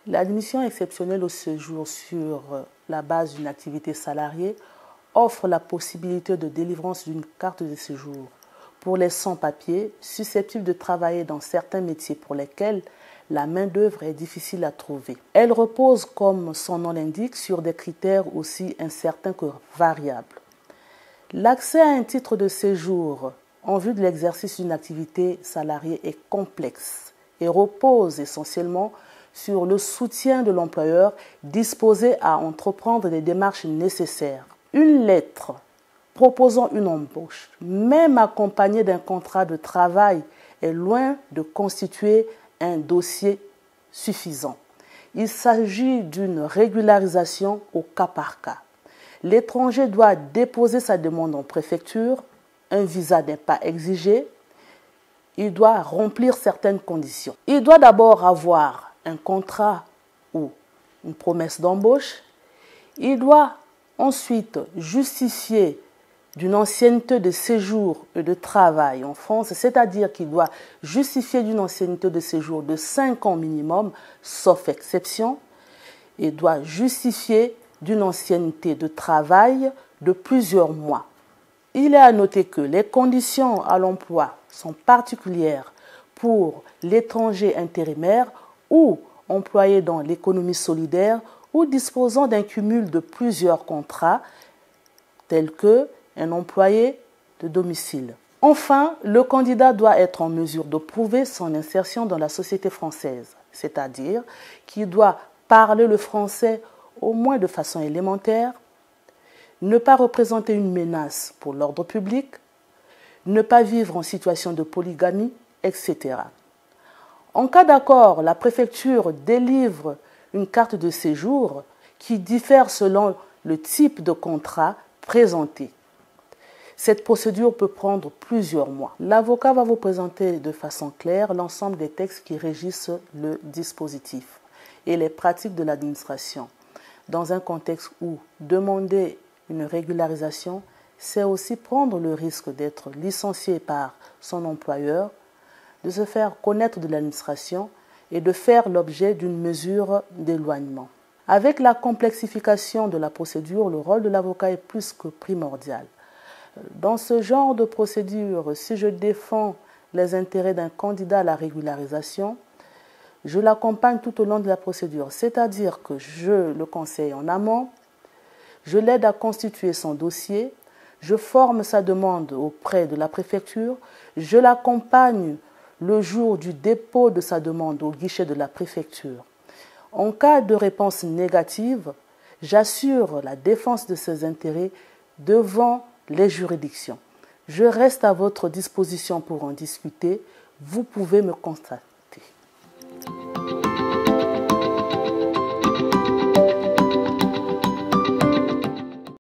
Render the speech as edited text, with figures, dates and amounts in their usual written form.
L'admission exceptionnelle au séjour sur la base d'une activité salariée offre la possibilité de délivrance d'une carte de séjour pour les sans-papiers susceptibles de travailler dans certains métiers pour lesquels la main-d'œuvre est difficile à trouver. Elle repose, comme son nom l'indique, sur des critères aussi incertains que variables. L'accès à un titre de séjour en vue de l'exercice d'une activité salariée est complexe et repose essentiellement sur le soutien de l'employeur disposé à entreprendre les démarches nécessaires. Une lettre proposant une embauche, même accompagnée d'un contrat de travail, est loin de constituer un dossier suffisant. Il s'agit d'une régularisation au cas par cas. L'étranger doit déposer sa demande en préfecture, un visa n'est pas exigé, il doit remplir certaines conditions. Il doit d'abord avoir un contrat ou une promesse d'embauche, il doit ensuite justifier d'une ancienneté de séjour et de travail en France, c'est-à-dire qu'il doit justifier d'une ancienneté de séjour de 5 ans minimum, sauf exception, et doit justifier d'une ancienneté de travail de plusieurs mois. Il est à noter que les conditions à l'emploi sont particulières pour l'étranger intérimaire ou employé dans l'économie solidaire ou disposant d'un cumul de plusieurs contrats tels que un employé de domicile. Enfin, le candidat doit être en mesure de prouver son insertion dans la société française, c'est-à-dire qu'il doit parler le français au moins de façon élémentaire, ne pas représenter une menace pour l'ordre public, ne pas vivre en situation de polygamie, etc. En cas d'accord, la préfecture délivre une carte de séjour qui diffère selon le type de contrat présenté. Cette procédure peut prendre plusieurs mois. L'avocat va vous présenter de façon claire l'ensemble des textes qui régissent le dispositif et les pratiques de l'administration. Dans un contexte où demander une régularisation, c'est aussi prendre le risque d'être licencié par son employeur, de se faire connaître de l'administration et de faire l'objet d'une mesure d'éloignement. Avec la complexification de la procédure, le rôle de l'avocat est plus que primordial. Dans ce genre de procédure, si je défends les intérêts d'un candidat à la régularisation, je l'accompagne tout au long de la procédure, c'est-à-dire que je le conseille en amont, je l'aide à constituer son dossier, je forme sa demande auprès de la préfecture, je l'accompagne le jour du dépôt de sa demande au guichet de la préfecture. En cas de réponse négative, j'assure la défense de ses intérêts devant les juridictions. Je reste à votre disposition pour en discuter. Vous pouvez me contacter.